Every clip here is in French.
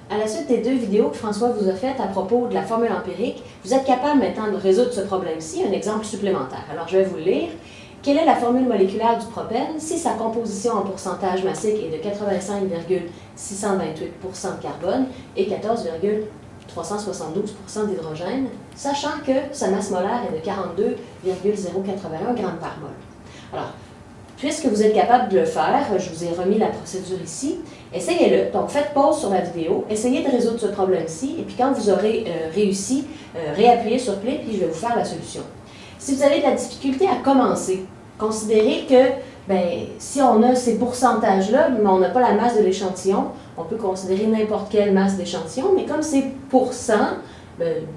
À la suite des 2 vidéos que François vous a faites à propos de la formule empirique, vous êtes capable maintenant de résoudre ce problème-ci, un exemple supplémentaire. Alors, je vais vous le lire. Quelle est la formule moléculaire du propène si sa composition en pourcentage massique est de 85,628 de carbone et 14,372 d'hydrogène, sachant que sa masse molaire est de 42,081 g par mol. Alors, puisque vous êtes capable de le faire, je vous ai remis la procédure ici, essayez-le. Donc, faites pause sur la vidéo, essayez de résoudre ce problème-ci, et puis quand vous aurez réussi, réappuyez sur play, puis je vais vous faire la solution. Si vous avez de la difficulté à commencer, considérez que si on a ces pourcentages-là, mais on n'a pas la masse de l'échantillon, on peut considérer n'importe quelle masse d'échantillon, mais comme c'est pourcent,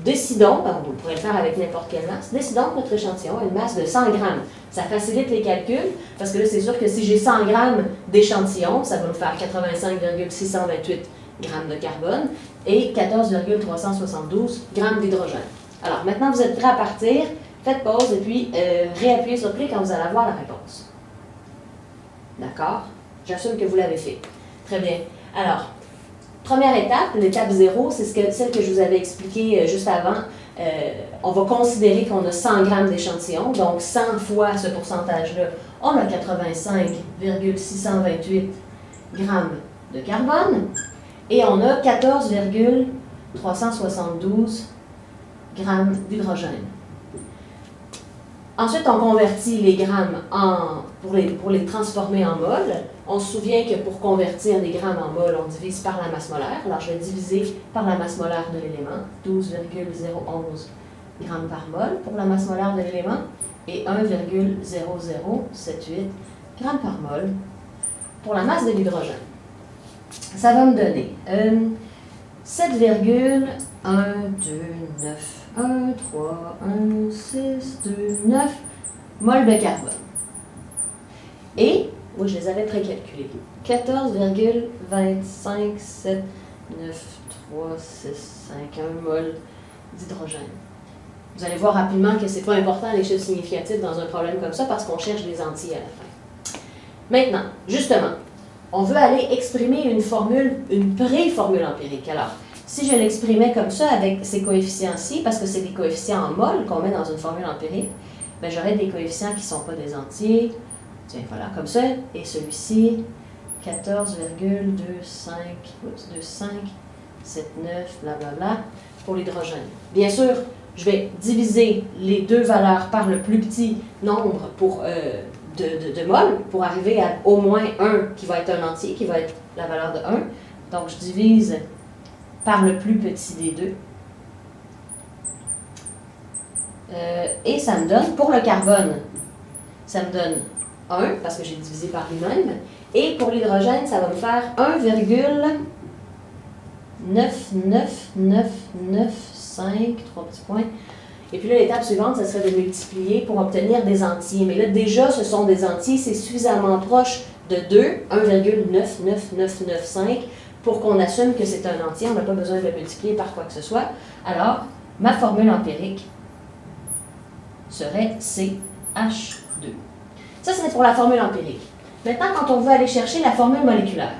décidons, on pourrait le faire avec n'importe quelle masse, décidons que notre échantillon a une masse de 100 grammes. Ça facilite les calculs, parce que là, c'est sûr que si j'ai 100 grammes d'échantillon, ça va me faire 85,628 grammes de carbone et 14,372 grammes d'hydrogène. Alors, maintenant, vous êtes prêts à partir. Faites pause et puis réappuyez sur play quand vous allez avoir la réponse. D'accord? J'assume que vous l'avez fait. Très bien. Alors, première étape, l'étape 0, c'est celle que je vous avais expliquée juste avant. On va considérer qu'on a 100 grammes d'échantillon, donc 100 fois ce pourcentage-là, on a 85,628 grammes de carbone et on a 14,372 grammes d'hydrogène. Ensuite, on convertit les grammes pour les transformer en mol. On se souvient que pour convertir des grammes en mol, on divise par la masse molaire. Alors, je vais diviser par la masse molaire de l'élément, 12,011 grammes par mol pour la masse molaire de l'élément, et 1,0078 grammes par mol pour la masse de l'hydrogène. Ça va me donner 7,12913 moles de carbone. Et, oui, je les avais précalculés, 14,2579361 moles d'hydrogène. Vous allez voir rapidement que ce n'est pas important les chiffres significatifs dans un problème comme ça parce qu'on cherche des entiers à la fin. Maintenant, justement, on veut aller exprimer une pré-formule empirique. Alors, si je l'exprimais comme ça avec ces coefficients-ci, parce que c'est des coefficients en mol qu'on met dans une formule empirique, j'aurais des coefficients qui ne sont pas des entiers. Tiens, voilà, comme ça. Et celui-ci, 14,2579, blablabla, pour l'hydrogène. Bien sûr, je vais diviser les deux valeurs par le plus petit nombre de mol pour arriver à au moins 1 qui va être un entier, qui va être la valeur de 1. Donc, je divise par le plus petit des deux. Et ça me donne, pour le carbone, ça me donne 1, parce que j'ai divisé par lui-même. Et pour l'hydrogène, ça va me faire 1,99995, 3 petits points. Et puis là, l'étape suivante, ça serait de multiplier pour obtenir des entiers. Mais là, déjà, ce sont des entiers, c'est suffisamment proche de 2, 1,99995, pour qu'on assume que c'est un entier. On n'a pas besoin de le multiplier par quoi que ce soit. Alors, ma formule empirique serait CH2. Ça, c'est pour la formule empirique. Maintenant, quand on veut aller chercher la formule moléculaire,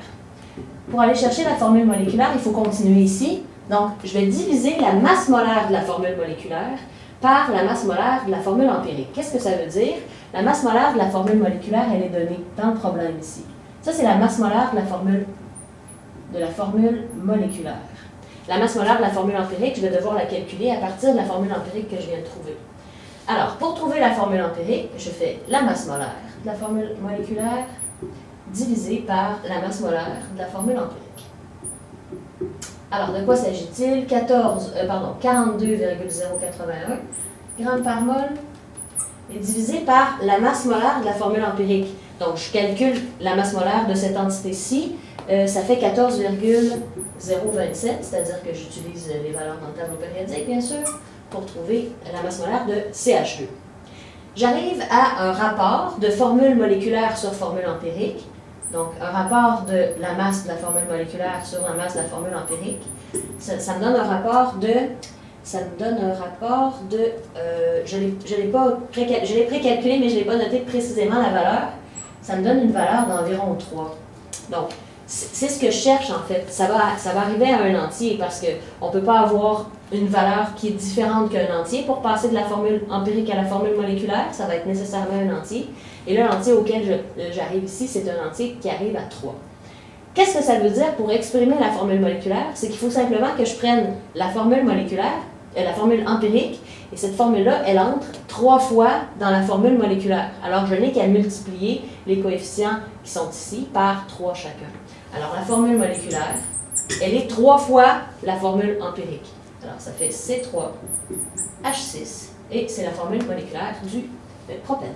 pour aller chercher la formule moléculaire, il faut continuer ici. Donc, je vais diviser la masse molaire de la formule moléculaire par la masse molaire de la formule empirique. Qu'est-ce que ça veut dire? La masse molaire de la formule moléculaire, elle est donnée dans le problème ici. Ça, c'est la masse molaire de la formule moléculaire. La masse molaire de la formule empirique, je vais devoir la calculer à partir de la formule empirique que je viens de trouver. Alors, pour trouver la formule empirique, je fais la masse molaire de la formule moléculaire divisée par la masse molaire de la formule empirique. Alors, de quoi s'agit-il? 42,081 grammes par mol est divisé par la masse molaire de la formule empirique. Donc, je calcule la masse molaire de cette entité-ci. Ça fait 14,027, c'est-à-dire que j'utilise les valeurs dans le tableau périodique, bien sûr, pour trouver la masse molaire de CH2. J'arrive à un rapport de formule moléculaire sur formule empirique. Donc, un rapport de la masse de la formule moléculaire sur la masse de la formule empirique. Ça me donne un rapport de... je l'ai précalculé, mais je ne l'ai pas noté précisément la valeur. Ça me donne une valeur d'environ 3. Donc, c'est ce que je cherche en fait. Ça va arriver à un entier parce qu'on ne peut pas avoir une valeur qui est différente qu'un entier pour passer de la formule empirique à la formule moléculaire. Ça va être nécessairement un entier. Et là, l'entier auquel j'arrive ici, c'est un entier qui arrive à 3. Qu'est-ce que ça veut dire pour exprimer la formule moléculaire? C'est qu'il faut simplement que je prenne la formule moléculaire, la formule empirique, et cette formule-là, elle entre 3 fois dans la formule moléculaire. Alors, je n'ai qu'à multiplier les coefficients qui sont ici par 3 chacun. Alors, la formule moléculaire, elle est 3 fois la formule empirique. Alors, ça fait C3H6, et c'est la formule moléculaire du propène.